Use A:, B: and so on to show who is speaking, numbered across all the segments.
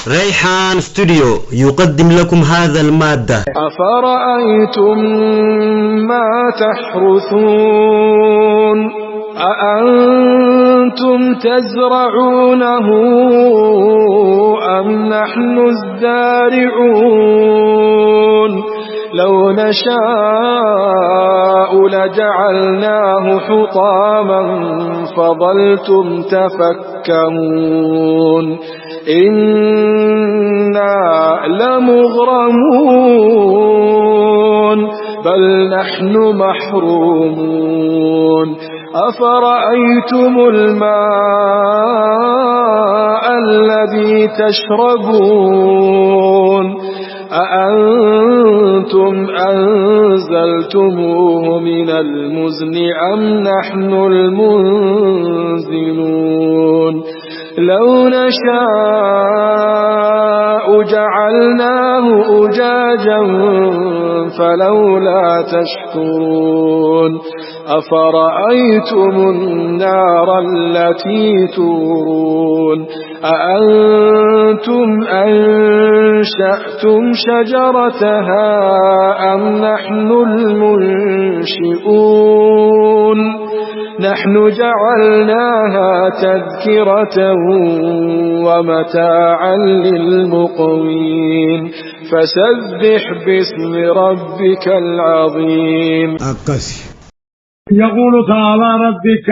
A: ريحان ستوديو يقدم لكم هذا المادة.
B: أفرأيتم ما تحرثون أأنتم تزرعونه أم نحن الزارعون لو نشاء لجعلناه حطاما فظلتم تفكهون إنا لمغرمون بل نحن محرومون أفرأيتم الماء الذي تشربون أأنتم أنزلتموه من المزن أم نحن المنزلون لو نشاء جعلناه أجاجا فلولا تشكرون أفرأيتم النار التي تورون أأنتم أنشأتم شجرتها أم نحن المنشئون نحن جعلناها تذكرة ومتاعا للمقوين فسبح باسم ربك العظيم.
C: يقول تعالى ربك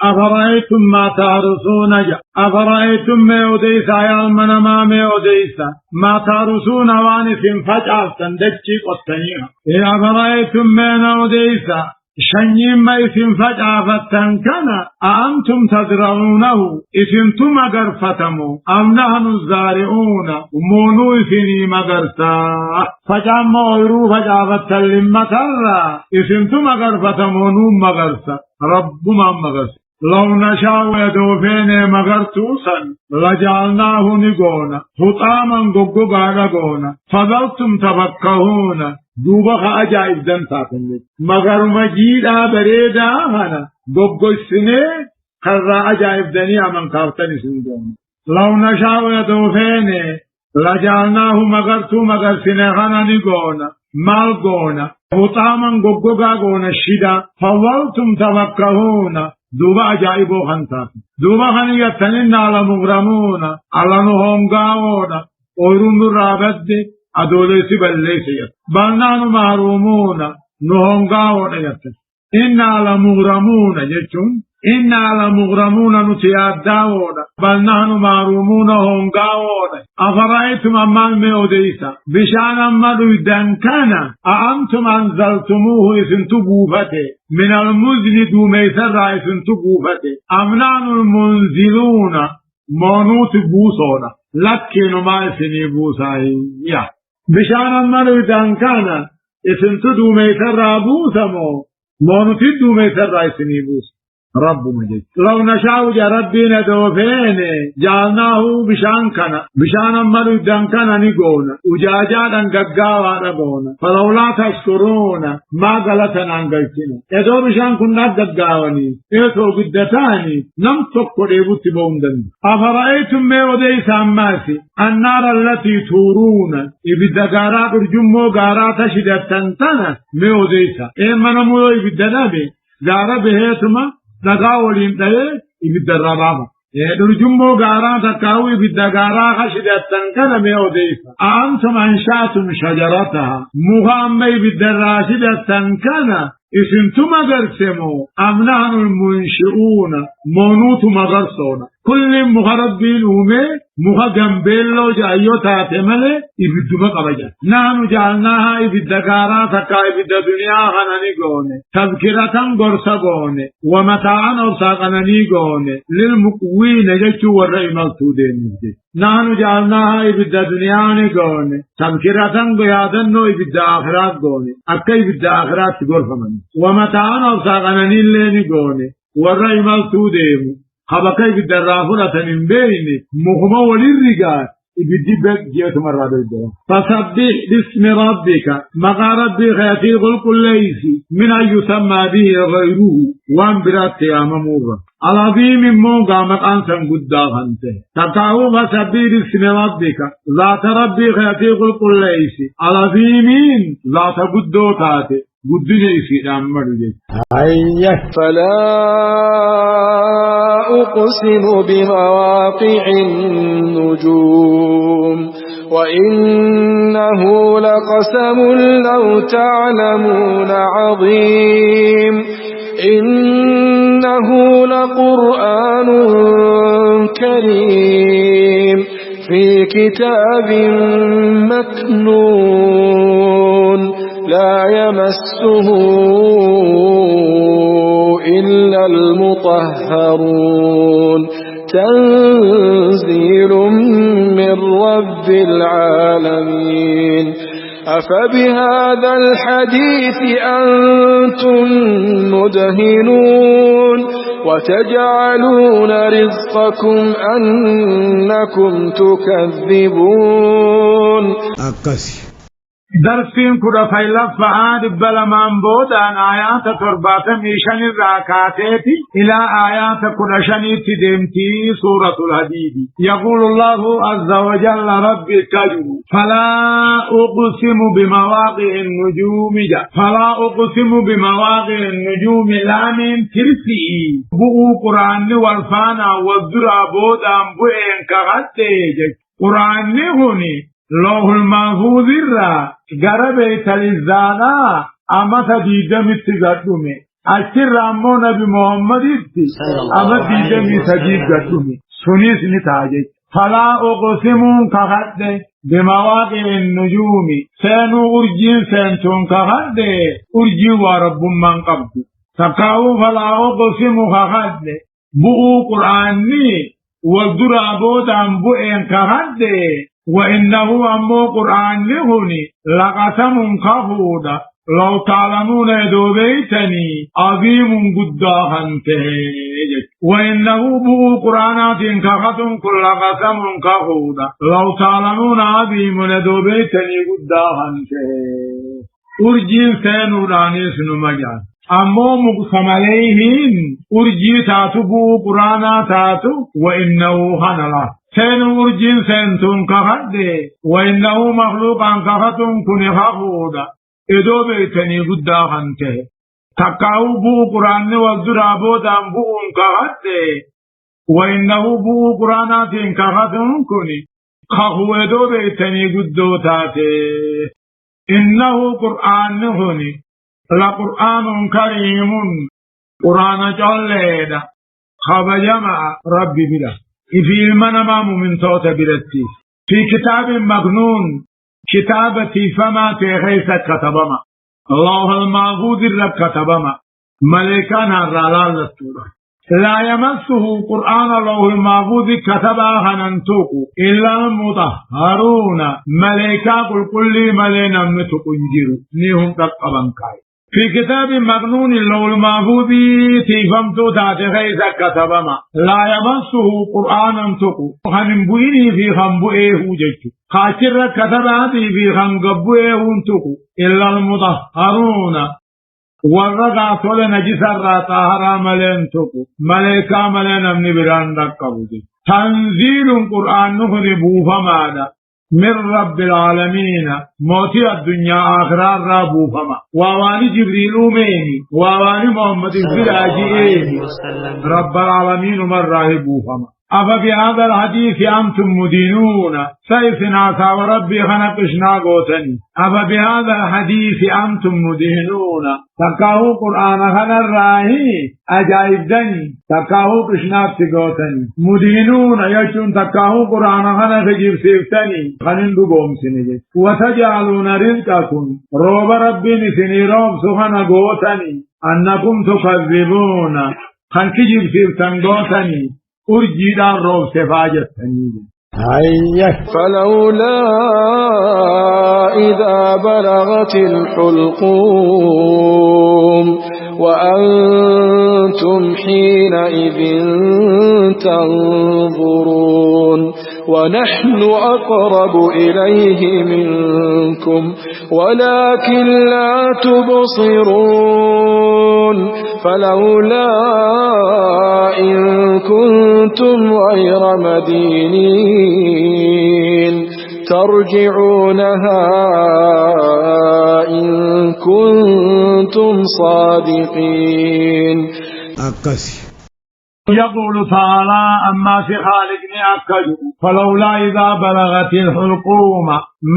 C: أفرأيتم ما تحرثون أفرأيتم ما أوديسا يا من ما أوديسا ما تحرثون وانسين فجأة تندجي قطنيها أفرأيتم ما أوديسا شنيم ما اسم فجأة فتنكنا أأنتم تزرعونه اسمتم أغرفتمو أم نحن الزارعون مونو اسني مغرسا فجأة مويرو فجأة فتلمة اسمتم أغرفتمو نوم مغرسا ربما مغرسا لو نشاء يدوفين مغرتوسا لجعلناه نقونا حطاما قبقا نقونا فظلتم تفكهون دوبا أجائب دنساتن مگر مجيدا بريدا هنا قبقا السنة خرى أجائب دنيا من كافتن سندون لو نشاء يدوفين لجعلناه مغرتو مغر سنة هنا نقونا مالقونا حطاما قبقا قونا الشدا فظلتم تفكهون دوبا أجائبو خنسات دوبا خنيتنين على مغرمون على نهونغاونا أورون رابد أدوليسي بليسي بلنان محرومون نهونغاونا يتن إنا على مغرمون يجون إنا على مغرمون نتياداونا بلنان محرومون هونغاونا أفرأيتم أمان ميوديسا بشان أمالو دنكنا أأنتم أنزلتموه إسنتو بوفته من المزن دوميسر إسنتو بوفته أمنان المنزلون مونوت بوسونا لكن ما إسني بوساهي بشان أمالو دنكنا إسنتو دوميسر بوسمو مونوت دوميسر إسني بوس رب مجد لو نشاء ربنا دوفين جعلناه بشان كنا بشان أمالو دنكنا نقونا وجاجادا ققاوا ربونا فلولا تشكرون ما غلطنا انقلتنا ادو بشان كنا ققاواني ايتو قدتاني نم تقر ايبوت بوندن أفرأيتم ما وديس أماسي النار التي تورون إبدا غارا برجمو غارا تشدت تنتنا ما وديس ايما نمو إبدا نبي غارا بهيتما نقاولين تايه إبدا الربابا درجمو غارا تكاو إبدا غارا خشدتن كان ميوديسا أأنتم أنشأتم شجرتها مغام إبدا راشدتن كان اسمتم أغرسمو أم نحن المنشئون مونوت مغرسونا كل مغربين أمي مغم بيلو جايو تاتمالي إبدو مقبجا نحن جعلناها إبدا غارا تكا إبدا دنيا خناني قوني تذكرة غرسا قوني ومتاعا أرساقناني قوني للمقوين جيشو والرئي ملتودين نحن جعلناها إبدا دنيا قوني تذكرة قيادنو إبدا آخرات قوني أكا إبدا آخرات غرفة من ومتاعا أرساقناني اللي قوني والرئي ملتودين خبكي بالدرافرة من بين مهما وللرقار بدبك جيت مرة بالجوة فسبح باسم ربك مقا ربي خياتي غلق ليس من أن يسمى به غيره وان برات يا ممورة العظيم موقع مقان سنقدا خانته تقاو فسبح باسم ربك ذات ربي خياتي غلق ليس العظيمين ذات قدوتاته قدني في أمر
B: فلا أقسم بمواقع النجوم وإنه لقسم لو تعلمون عظيم إنه لقرآن كريم في كتاب مكنون لا يمسه إلا المطهرون تنزيل من رب العالمين أفبهذا الحديث أنتم مدهنون وتجعلون رزقكم أنكم تكذبون
C: درسين كده فيلف فعاد بلمان بودان آيات تربات ميشان الراكاتيتي إلى آيات كده شنيت دمتي سورة الحديد يقول الله عز وجل رب كجو فلا أقسم بمواقع النجوم فلا أقسم بمواقع النجوم لا من ترسي بؤو قرآن والفانا والذرى بودان بؤين كغتيج قرآن هوني لوح المحفوظ الرا غربت الزانا اما تديدم تغدومي اشر امو نبي محمد اما تديدم تغدومي سنيس نتاجي فلا اقسم كغد بمواقع النجوم سنو ارجين سنتون كغد ارجي ورب من قبض تقاو فلا اقسم كغد بؤ قرآني والدرابوت عن بؤين كغد وإنه أمو قرآن لهني لقسم كفودا لو تعلمون دوبيتني عظيم قداها تهيج وإنه بو قرآنات كفتم كل قسم كفودا لو تعلمون عظيم دوبيتني قداها تهيج أرجين سينورانيس نمجان أمو مقسم عليهم أرجي تاتبو قرآنا تاتو وإنه هنلا سين ورجين سنتون كهد وإنه مخلوق عن كهتون كن خفودا إدو بيتني قدا خانته تقاو بو قرآن والدرابود عن بو كهد وإنه بو قرآنات كهتون كن خفو إدو بيتني قدو تاته إنه قرآن هني لقرآن كريم قرآن جلد خبجمع ربي بلا في المنام من صوت برتي في كتاب مغنون كتابتي فما تغيث كتبما الله المعبود الرب كتبما ملكان الرلال السورة لا يمسه قرآن الله المعبود كتبا هننتوك إلا المطهرون ملكا قل كل ملينا متقنجر نيهم تقبا كاي في كتاب مغنون اللو المعبود تيفمتو تاتغيث كتبما لا يمسه قرآنا تقو خنبويني في خنبوئه جيك خاشر كتباتي في خنقبوئه تقو إلا المطهرون ورقا طول نجس الراتاهرا ملين تقو ملكا ملين امني بران رقبو تنزيل قرآن نخنبو فماذا من رب العالمين موتي الدنيا آخرا رابو فما وواني جبريل أميني وواني محمد الزراجيني رب العالمين من راهبو فما أفبهذا الحديث أنتم مدينون سيفنا وربي خنقشنا قوتني أفبهذا الحديث أنتم مدينون تقاو قرآن خن الراهي أجائب دني تقاو قشنا قوتني مدينون يشون تقاو قرآن خن فجيب سيفتني خنن دقوم سنجي وتجعلون رزقكم روب ربي نسني روب سخن قوتني أنكم تكذبون خنك جيب سيفتن قوتني أرجي دار روب سفاجة
B: فلولا إذا بلغت الحلقوم وأنتم حينئذ تنظرون ونحن أقرب إليه منكم ولكن لا تبصرون فلولا إن كنتم غير مدينين ترجعونها إن كنتم صادقين.
C: يقول تعالى أما في خالقني أكجو فلولا إذا بلغت الحلقوم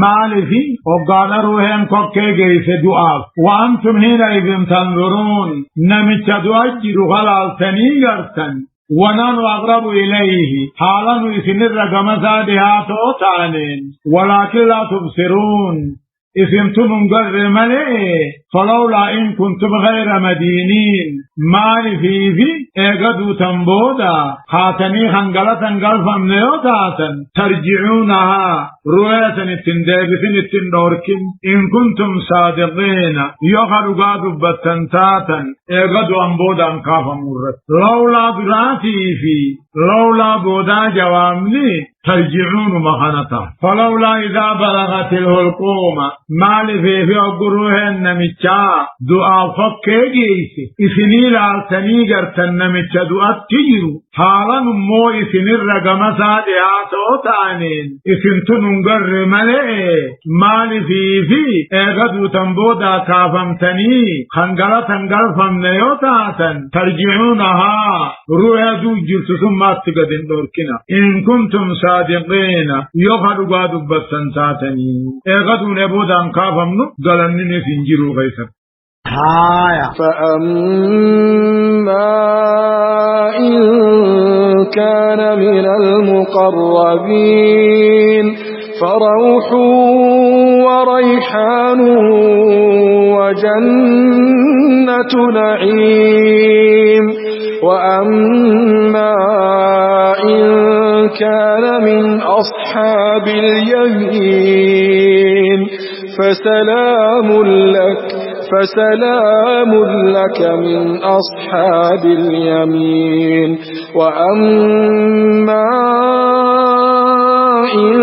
C: مالفي وقال روحين كوكيجي سدعاء وأنتم حينئذ تنظرون نمت تؤجر خلال تنيغرتن ونحن أقرب إليه حالا يسنر كمسادها توتانين ولكن لا تبصرون إسمتم انقر ملئ فلولا إن كنتم غير مدينين مال في إيقادوا تنبودا خاتني خنقلة انقلفا منيوتاتا ترجعونها رؤية التندابثين التندوركين إن كنتم صادقين يخلوا قادوا بطنتاتا إيقادوا انبودا انقافا مرت لولا دراتي في لولا بودا جوامني ترجعون مخانتا فلولا إذا بلغت الحلقوم مال في أقروه النميشا دعا فكيجيسي إسنيل عالتني قرتن نميشا دعا تجرو حالا مو إسنيل رقمسا دعاتو تانين إسنتن انقر ملئ مال في إيغدو تنبودا كافمتني خنقلة تنقلفم نيوتاتن ترجعونها روح دو جلت ثم أتقدن دوركنا إن كنتم صادقين يخلوا قادوا بسنتاتني إيغدو نبودا كافمنو قلنني سنجروا غيثر
B: فأما إن كان من المقربين فروح وريحان وجنة نعيم وأما إن كان من أصحاب اليمين فسلام لك من أصحاب اليمين وأما إن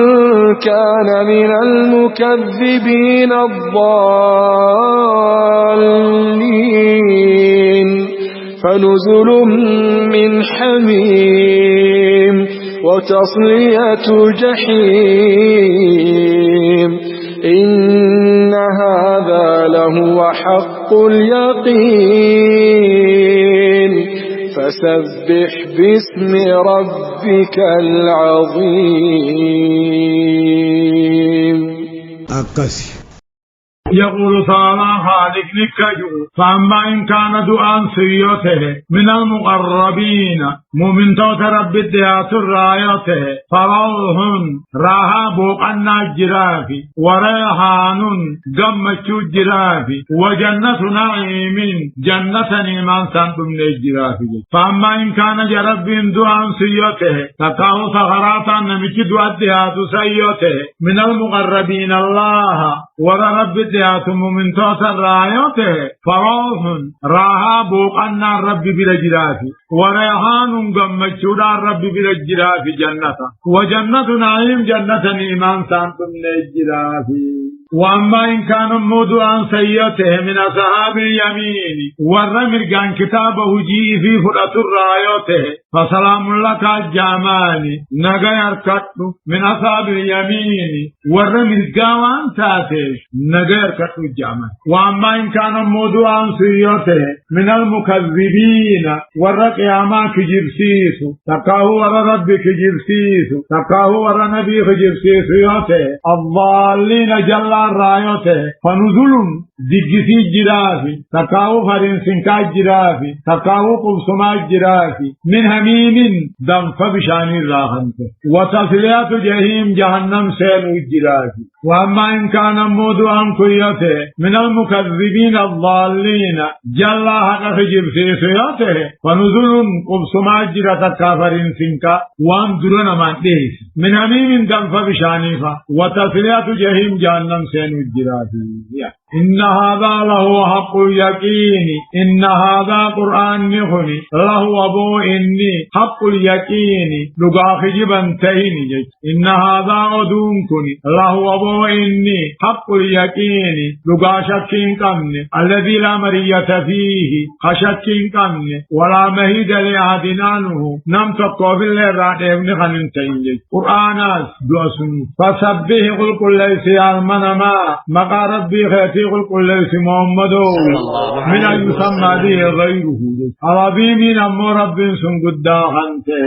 B: كان من المكذبين الضالين فنزل من حميم وتصلية جحيم إن هذا لهو حق اليقين فسبح باسم ربك العظيم.
C: يقول تعالى خالق نكجو فأما إن كان دعاء سيوته من المقربين مؤمن توت رب الديات الرايته فروح راها بوقنا الجرافي وريحان قمتشو الجرافي وجنة نعيم جنة نيمان سانتم الجرافي. فأما إن كان جرب دعاء سيوته تقاو صغراتا نمك دعاء الديات سيوته من المقربين الله ورب من توت الرايوته فروح راها بوقنا الرب بالجرافي وريحان قمتشودا الرب بالجرافي جنة وجنة نعيم جنة إيمان سانتم الجرافي. وأما إن كان موضوعا سيئته من أصحاب اليمين ورمر كان كتابه جي في فرأة الرايوته فسلام لك الجامال نغا يركت من أصحاب اليمين ورمر كان تاتش نغا يركت الجامال. وأما إن كان موضوعا سيئته من المكذبين ورقياما كجبسيس تقاهو ور ربك جبسيس تقاهو ور نبيك جبسيس يوته الضالين جل رايوته فنزل دجسي جرافي تقاو فرنسنكا جرافي تقاو قبسما جرافي من هميم دم فبشاني راحنته وتصليات جهيم جهنم سيل جرافي. وأما إن كان موضوعا كيوته من المكذبين الضالين جل حق جبسيسيوته فنزل قبسما جرافي فرنسنكا وان درون ما ديس من هميم دم فبشاني وتصليات جهيم جهنم سينو الجرافي. إن هذا له حق اليقين إن هذا قرآن نخني له أبو إني حق اليقين لقا خجبا تهيني إن هذا أدون كني له أبو إني حق اليقين لقا شكين كمني الذي لا مرية فيه خشكين كمني ولا مهيد لعدنانه نم تقوبل لرعد ابن خنين تهيني قرآن دوسن فسبه قل كل ليس المنما مقا ربي خيتي قل كل ليس محمد من أن يسمى به غيره عربي من أمو رب سنقدا خنته